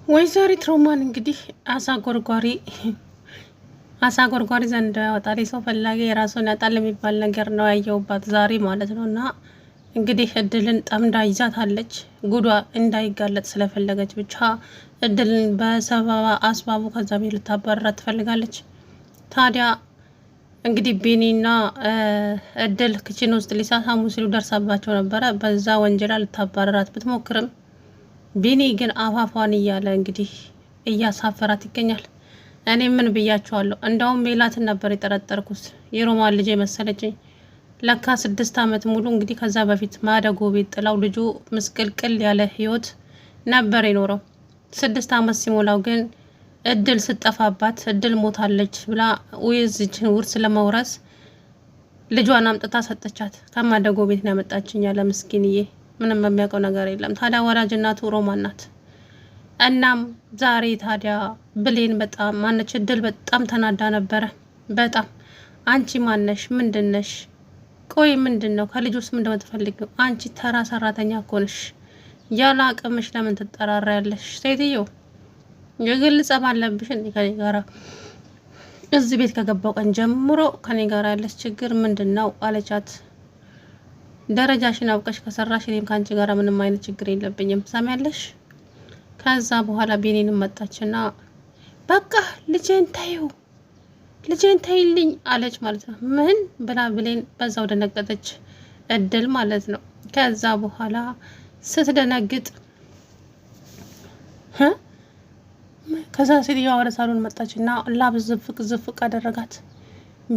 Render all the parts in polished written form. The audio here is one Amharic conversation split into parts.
ወይዘሪት ሮማን እንግዲህ አሳ ጎርጓሪ ዘንድ ያወጣል ሰው ፈላጊ የራሱን ያጣል የሚባል ነገር ነው ያየውባት ዛሬ ማለት ነው። እና እንግዲህ እድልን ጠምዳ ይዛታለች። ጉዷ እንዳይጋለጥ ስለፈለገች ብቻ እድልን በሰበባ አስባቡ ከዛ ቤት ልታባረራት ትፈልጋለች። ታዲያ እንግዲህ ቢኒና እድል ክችን ውስጥ ሊሳሳሙ ሲሉ ደርሳባቸው ነበረ። በዛ ወንጀላ ልታባረራት ብትሞክርም ቢኒ ግን አፋፏን እያለ እንግዲህ እያሳፈራት ይገኛል። እኔ ምን ብያቸዋለሁ? እንደውም ሜላትን ነበር የጠረጠርኩት የሮማን ልጅ የመሰለችኝ። ለካ 6 ዓመት ሙሉ እንግዲህ ከዛ በፊት ማደጎ ቤት ጥላው ልጁ ምስቅልቅል ያለ ህይወት ነበር የኖረው። 6 ዓመት ሲሞላው ግን እድል ስጠፋባት እድል ሞታለች ብላ ውይዝችን ውርስ ለመውረስ ልጇን አምጥታ ሰጠቻት። ከማደጎ ቤት ነው ያመጣችኝ ያለ ምስኪንዬ ምንም የሚያውቀው ነገር የለም። ታዲያ ወላጅ እናቱ ሮማን ናት። እናም ዛሬ ታዲያ ብሌን በጣም ማነች እድል በጣም ተናዳ ነበረ። በጣም አንቺ ማነሽ? ምንድነሽ? ቆይ ምንድነው? ከልጁስ ምንድነው የምትፈልጊው? አንቺ ተራ ሰራተኛ እኮ ነሽ። ያለ አቅምሽ ለምን ትጠራሪያለሽ? ሴትዮ የግል ጸብ አለብሽ እንዴ ከኔ ጋራ? እዚህ ቤት ከገባው ቀን ጀምሮ ከኔ ጋር ያለሽ ችግር ምንድነው? አለቻት። ደረጃሽን አውቀሽ ከሰራሽ እኔም ካንቺ ጋር ምንም አይነት ችግር የለብኝም። ሰሚያለሽ? ከዛ በኋላ ቢኒንም መጣችና በቃ ልጄን ታዩ ልጄን ታይልኝ አለች ማለት ነው። ምን ብላ ብሌን በዛው ደነገጠች። እድል ማለት ነው። ከዛ በኋላ ስትደነግጥ ከዛ ሴትዮዋ ወደ ሳሎን መጣችና ላብ ዝፍቅ አደረጋት።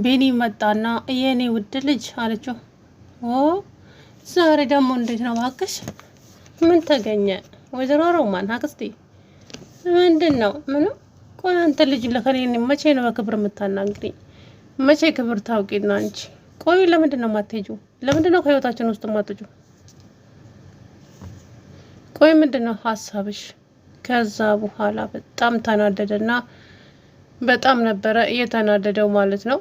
ቢኒ መጣና የኔ ውድ ልጅ አለችው። ዛሬ ደግሞ እንዴት ነው ባክሽ? ምን ተገኘ? ወይዘሮ ሮማን አክስቴ ምንድን ነው? ምንም። ቆይ አንተ ልጅ ለከኔ መቼ ነው በክብር የምታናግሪኝ? መቼ ክብር ታውቂና አንቺ? ቆይ ለምንድን ነው የማትሄጂው? ለምንድን ነው ከህይወታችን ውስጥ የማትሄጂው? ቆይ ምንድን ነው ሀሳብሽ? ከዛ በኋላ በጣም ተናደደና በጣም ነበረ እየተናደደው ማለት ነው።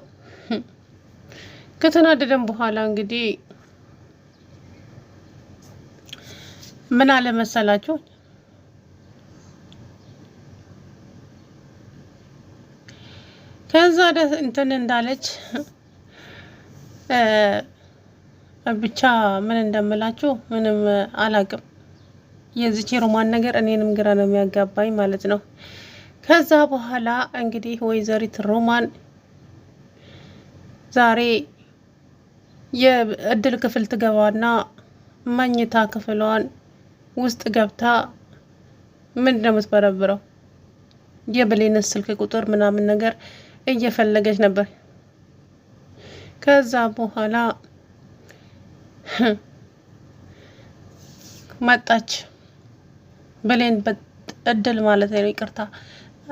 ከተናደደም በኋላ እንግዲህ ምን አለ መሰላችሁ? ከዛ እንትን እንዳለች ብቻ ምን እንደምላችሁ ምንም አላቅም። የዚች ሮማን ነገር እኔንም ግራ ነው የሚያጋባኝ ማለት ነው። ከዛ በኋላ እንግዲህ ወይዘሪት ሮማን ዛሬ የእድል ክፍል ትገባና መኝታ ክፍሏን ውስጥ ገብታ ምንድን ነው የምትበረብረው? የብሌን ስልክ ቁጥር ምናምን ነገር እየፈለገች ነበር። ከዛ በኋላ መጣች ብሌን እድል ማለት ነው፣ ይቅርታ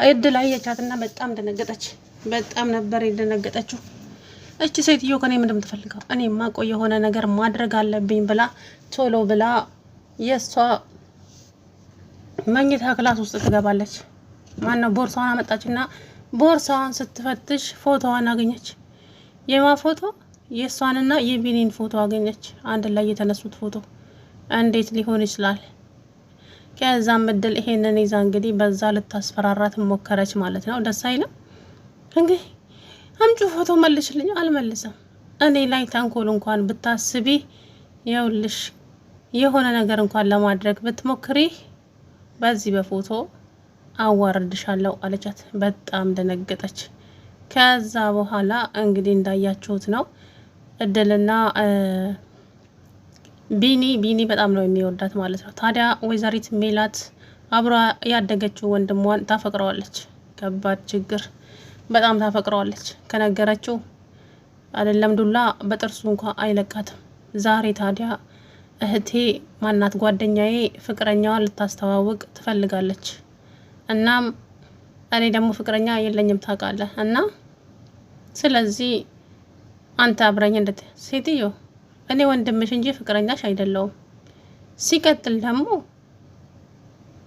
እድል አየቻትና በጣም ደነገጠች። በጣም ነበር የደነገጠችው። እቺ ሴትዮ ከኔ ምንድን የምትፈልገው? እኔማ ቆይ የሆነ ነገር ማድረግ አለብኝ ብላ ቶሎ ብላ የሷ መኝታ ክላስ ውስጥ ትገባለች። ማነው ቦርሳዋን አመጣችና ቦርሳዋን ስትፈትሽ ፎቶዋን አገኘች። የማ ፎቶ? የሷንና የቢኒን ፎቶ አገኘች። አንድ ላይ የተነሱት ፎቶ። እንዴት ሊሆን ይችላል? ከዛም እድል ይሄንን ይዛ እንግዲህ በዛ ልታስፈራራት ሞከረች ማለት ነው። ደስ አይልም እንግዲህ አምጩ ፎቶ መልሽልኝ። አልመልስም። እኔ ላይ ተንኮል እንኳን ብታስቢ የውልሽ የሆነ ነገር እንኳን ለማድረግ ብትሞክሪ በዚህ በፎቶ አዋርድሻለሁ አለቻት። በጣም ደነገጠች። ከዛ በኋላ እንግዲህ እንዳያችሁት ነው እድልና ቢኒ በጣም ነው የሚወዳት ማለት ነው። ታዲያ ወይዘሪት ሜላት አብሯ ያደገችው ወንድሟን ታፈቅረዋለች። ከባድ ችግር፣ በጣም ታፈቅረዋለች። ከነገረችው አይደለም ዱላ በጥርሱ እንኳን አይለቃትም። ዛሬ ታዲያ እህቴ ማናት ጓደኛዬ ፍቅረኛዋን ልታስተዋውቅ ትፈልጋለች። እናም እኔ ደግሞ ፍቅረኛ የለኝም ታውቃለህ። እና ስለዚህ አንተ አብረኝ እንደት ሴትዮ እኔ ወንድምሽ እንጂ ፍቅረኛሽ አይደለሁም። ሲቀጥል ደግሞ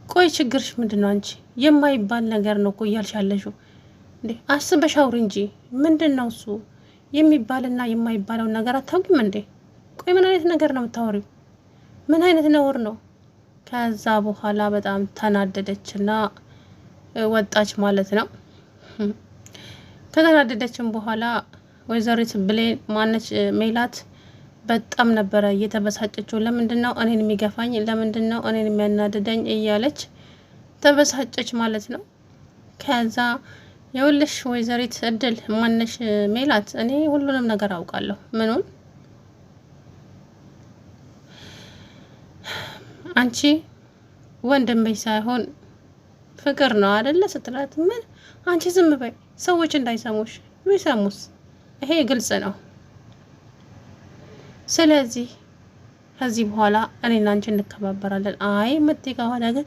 ቆይ ችግርሽ ምንድነው? አንቺ የማይባል ነገር ነው እኮ እያልሽ ያለሽው እንዴ? አስበሽ አውሪ እንጂ ምንድነው እሱ? የሚባልና የማይባለው ነገር አታውቂም እንዴ? ቆይ ምን አይነት ነገር ነው የምታወሪው? ምን አይነት ነውር ነው? ከዛ በኋላ በጣም ተናደደችና ወጣች ማለት ነው። ከተናደደችም በኋላ ወይዘሪት ብሌን ማነች ሜላት በጣም ነበረ እየተበሳጨችው። ለምንድን ነው እኔን የሚገፋኝ? ለምንድን ነው እኔን የሚያናድደኝ? እያለች ተበሳጨች ማለት ነው። ከዛ የውልሽ ወይዘሪት እድል ማነሽ ሜላት፣ እኔ ሁሉንም ነገር አውቃለሁ። ምኑን? አንቺ ወንድምሽ ሳይሆን ፍቅር ነው አይደለ ስትላት፣ ምን አንቺ ዝም በይ ሰዎች እንዳይሰሙሽ። ቢሰሙስ? ይሄ ግልጽ ነው። ስለዚህ ከዚህ በኋላ እኔና አንቺ እንከባበራለን። አይ ምት ከሆነ ግን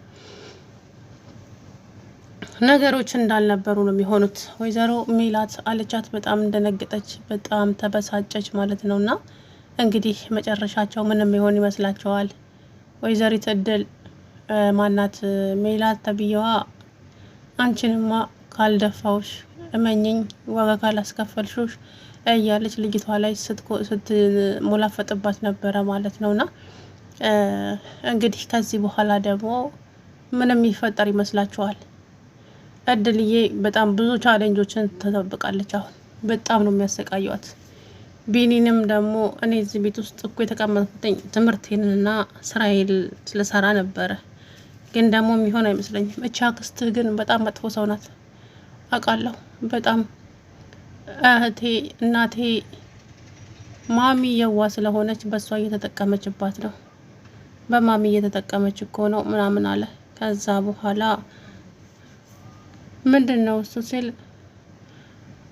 ነገሮች እንዳልነበሩ ነው የሚሆኑት ወይዘሮ ሜላት አለቻት። በጣም እንደነገጠች በጣም ተበሳጨች ማለት ነውና እንግዲህ መጨረሻቸው ምንም ይሆን ይመስላችኋል? ወይዘሪት እድል ማናት ሜላት ተብዬዋ አንቺንማ ካልደፋውሽ እመኝኝ ዋጋ ካላስከፈልሹሽ እያለች ልጅቷ ላይ ስትሞላፈጥባት ነበረ ማለት ነውና እንግዲህ ከዚህ በኋላ ደግሞ ምንም ይፈጠር ይመስላችኋል? እድልዬ በጣም ብዙ ቻሌንጆችን ተጠብቃለች። አሁን በጣም ነው የሚያሰቃዩት። ቢኒንም ደግሞ እኔ እዚህ ቤት ውስጥ እኮ የተቀመጥኩትኝ ትምህርቴንና ስራዬን ስለሰራ ነበረ፣ ግን ደግሞ የሚሆን አይመስለኝም። እቻ አክስትህ ግን በጣም መጥፎ ሰው ናት አውቃለሁ። በጣም እህቴ እናቴ ማሚ የዋ ስለሆነች በእሷ እየተጠቀመችባት ነው። በማሚ እየተጠቀመች እኮ ነው ምናምን አለ። ከዛ በኋላ ምንድን ነው እሱ ሲል፣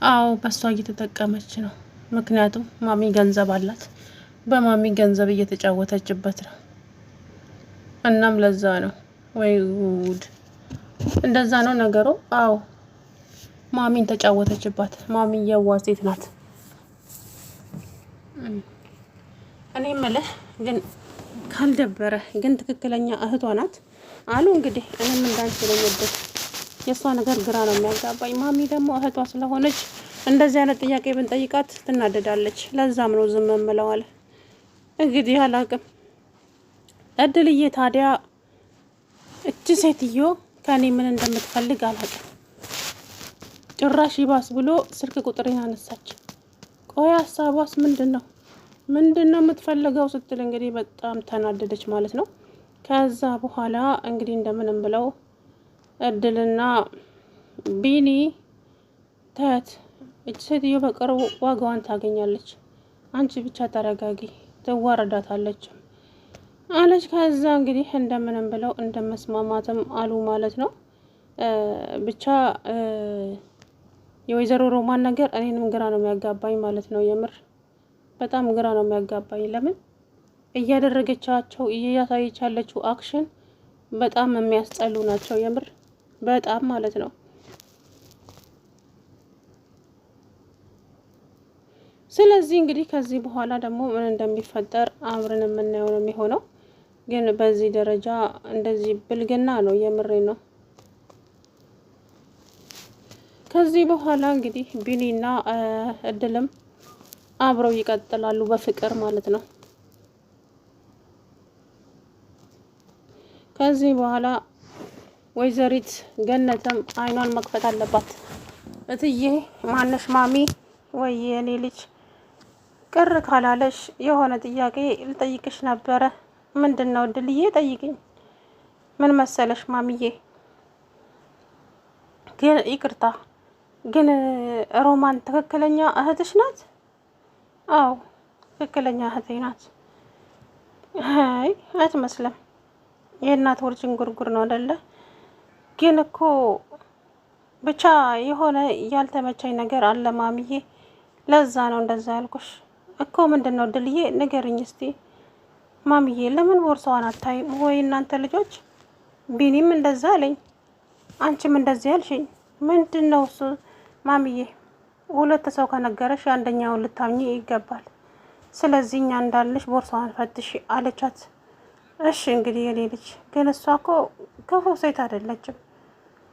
አዎ በእሷ እየተጠቀመች ነው። ምክንያቱም ማሚ ገንዘብ አላት፣ በማሚ ገንዘብ እየተጫወተችበት ነው። እናም ለዛ ነው። ወይ ጉድ! እንደዛ ነው ነገሩ። አዎ ማሚን ተጫወተችባት። ማሚ የዋ ሴት ናት። እኔ ምልህ ግን ካልደበረ ግን ትክክለኛ እህቷ ናት አሉ። እንግዲህ እኔም እንዳንቺ ለምደት የእሷ ነገር ግራ ነው የሚያጋባኝ። ማሚ ደግሞ እህቷ ስለሆነች እንደዚህ አይነት ጥያቄ ብንጠይቃት ትናደዳለች። ለዛም ነው ዝም እምለዋል። እንግዲህ አላቅም። እድልዬ ታዲያ እቺ ሴትዮ ከኔ ምን እንደምትፈልግ አላቅም። ጭራሽ ይባስ ብሎ ስልክ ቁጥሬን አነሳች። ቆይ ሀሳቧስ ምንድን ነው የምትፈልገው ስትል እንግዲህ በጣም ተናደደች ማለት ነው። ከዛ በኋላ እንግዲህ እንደምንም ብለው እድልና ቢኒ ተት እች ሴትዮ በቅርቡ ዋጋዋን ታገኛለች፣ አንቺ ብቻ ተረጋጊ፣ ትዋረዳታለች አለች። ከዛ እንግዲህ እንደምንም ብለው እንደመስማማትም አሉ ማለት ነው። ብቻ የወይዘሮ ሮማን ነገር እኔንም ግራ ነው የሚያጋባኝ ማለት ነው። የምር በጣም ግራ ነው የሚያጋባኝ። ለምን እያደረገቻቸው እያሳየች ያለችው አክሽን በጣም የሚያስጠሉ ናቸው። የምር በጣም ማለት ነው። ስለዚህ እንግዲህ ከዚህ በኋላ ደግሞ ምን እንደሚፈጠር አብረን የምናየው ነው የሚሆነው። ግን በዚህ ደረጃ እንደዚህ ብልግና ነው፣ የምሬ ነው። ከዚህ በኋላ እንግዲህ ቢኒና እድልም አብረው ይቀጥላሉ በፍቅር ማለት ነው። ከዚህ በኋላ ወይዘሪት ገነትም አይኗን መክፈት አለባት። እትዬ ማነሽ ማሚ፣ ወይ የኔ ልጅ ቅር ካላለሽ የሆነ ጥያቄ ልጠይቅሽ ነበረ። ምንድን ነው እድልዬ? ጠይቅኝ። ምን መሰለሽ ማሚዬ፣ ግን ይቅርታ ግን ሮማን ትክክለኛ እህትሽ ናት? አዎ ትክክለኛ እህቴ ናት። አይ አትመስልም። የእናት ወር ዥንጉርጉር ነው አይደለ? ግን እኮ ብቻ የሆነ ያልተመቻኝ ነገር አለ ማሚዬ፣ ለዛ ነው እንደዛ ያልኩሽ እኮ። ምንድን ነው እድልዬ? ንገርኝ እስቲ ማሚዬ። ለምን ቦርሳዋን አታይም ወይ እናንተ ልጆች? ቢኒም እንደዛ አለኝ፣ አንቺም እንደዚህ ያልሽኝ። ምንድን ነው እሱ ማሚዬ? ሁለት ሰው ከነገረሽ አንደኛውን ልታምኚ ይገባል። ስለዚህ እኛ እንዳልሽ ቦርሳዋን ፈትሽ አለቻት። እሺ እንግዲህ የኔ ልጅ፣ ግን እሷ እኮ ክፉ ሴት አይደለችም፣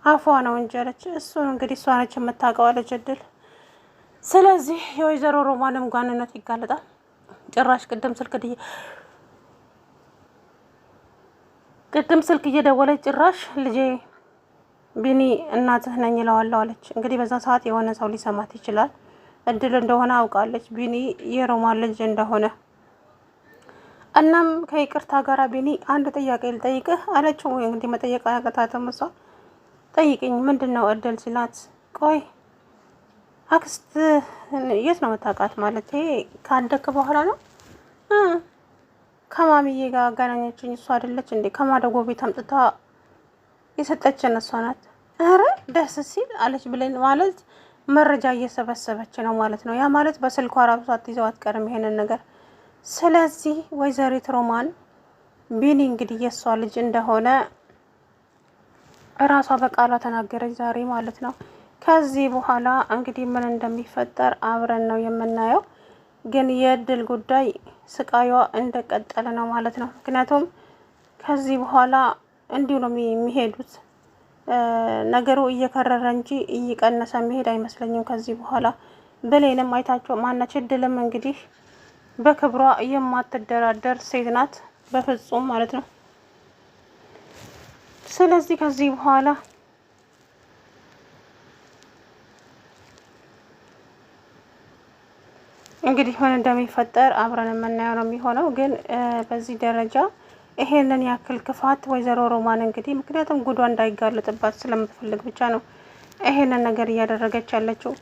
አፏ ነው እንጂ አለች። እሱን እንግዲህ እሷ ነች የምታውቀው አለች እድል። ስለዚህ የወይዘሮ ሮማንም ጓንነት ይጋለጣል። ጭራሽ ቅድም ስልክ ቅድም ስልክ እየደወለች ጭራሽ ልጄ ቢኒ እናትህ ነኝ እለዋለሁ አለች። እንግዲህ በዛ ሰዓት የሆነ ሰው ሊሰማት ይችላል። እድል እንደሆነ አውቃለች ቢኒ የሮማን ልጅ እንደሆነ። እናም ከይቅርታ ጋር ቢኒ አንድ ጥያቄ ልጠይቅህ አለችው። እንግዲህ መጠየቅ አያቅታትም እሷ። ጠይቅኝ ምንድን ነው እድል ሲላት፣ ቆይ አክስት የት ነው የምታውቃት? ማለት ካደክ በኋላ ነው ከማሚዬ ጋር አገናኘችኝ። እሷ አይደለች እንዴ ከማደጎ ቤት አምጥታ የሰጠችን እሷ ናት። ኧረ ደስ ሲል አለች ብለን ማለት መረጃ እየሰበሰበች ነው ማለት ነው። ያ ማለት በስልኳ ራሱ አትይዘው አትቀርም ይሄንን ነገር። ስለዚህ ወይዘሪት ሮማን ቢኒ እንግዲህ የእሷ ልጅ እንደሆነ እራሷ በቃሏ ተናገረች ዛሬ ማለት ነው። ከዚህ በኋላ እንግዲህ ምን እንደሚፈጠር አብረን ነው የምናየው። ግን የእድል ጉዳይ ስቃዩዋ እንደቀጠለ ነው ማለት ነው። ምክንያቱም ከዚህ በኋላ እንዲሁ ነው የሚሄዱት። ነገሩ እየከረረ እንጂ እየቀነሰ መሄድ አይመስለኝም ከዚህ በኋላ። ብሌንም አይታቸው ማነች እድልም እንግዲህ በክብሯ የማትደራደር ሴት ናት በፍጹም ማለት ነው። ስለዚህ ከዚህ በኋላ እንግዲህ ምን እንደሚፈጠር አብረን የምናየው ነው የሚሆነው። ግን በዚህ ደረጃ ይሄንን ያክል ክፋት ወይዘሮ ሮማን እንግዲህ ምክንያቱም ጉዷ እንዳይጋለጥባት ስለምትፈልግ ብቻ ነው ይሄንን ነገር እያደረገች ያለችው።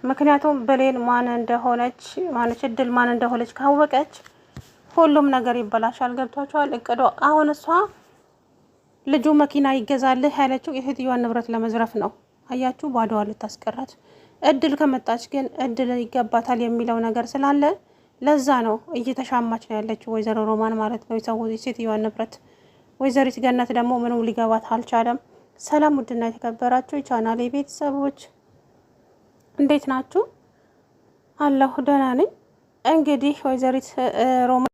ምክንያቱም ብሌን ማን እንደሆነች ማነች እድል ማን እንደሆነች ካወቀች ሁሉም ነገር ይበላሻል። ገብቷቸዋል እቅዷ። አሁን እሷ ልጁ መኪና ይገዛልህ ያለችው የሴትዮዋን ንብረት ለመዝረፍ ነው። አያችሁ፣ ባዶዋ ልታስቀራት። እድል ከመጣች ግን እድል ይገባታል የሚለው ነገር ስላለ ለዛ ነው እየተሻማች ነው ያለችው ወይዘሮ ሮማን ማለት ነው የሴትዮዋን ንብረት። ወይዘሪት ገነት ደግሞ ምንም ሊገባት አልቻለም። ሰላም ውድና የተከበራችሁ የቻናሌ ቤተሰቦች እንዴት ናችሁ? አለሁ ደህና ነኝ። እንግዲህ ወይዘሪት ሮማን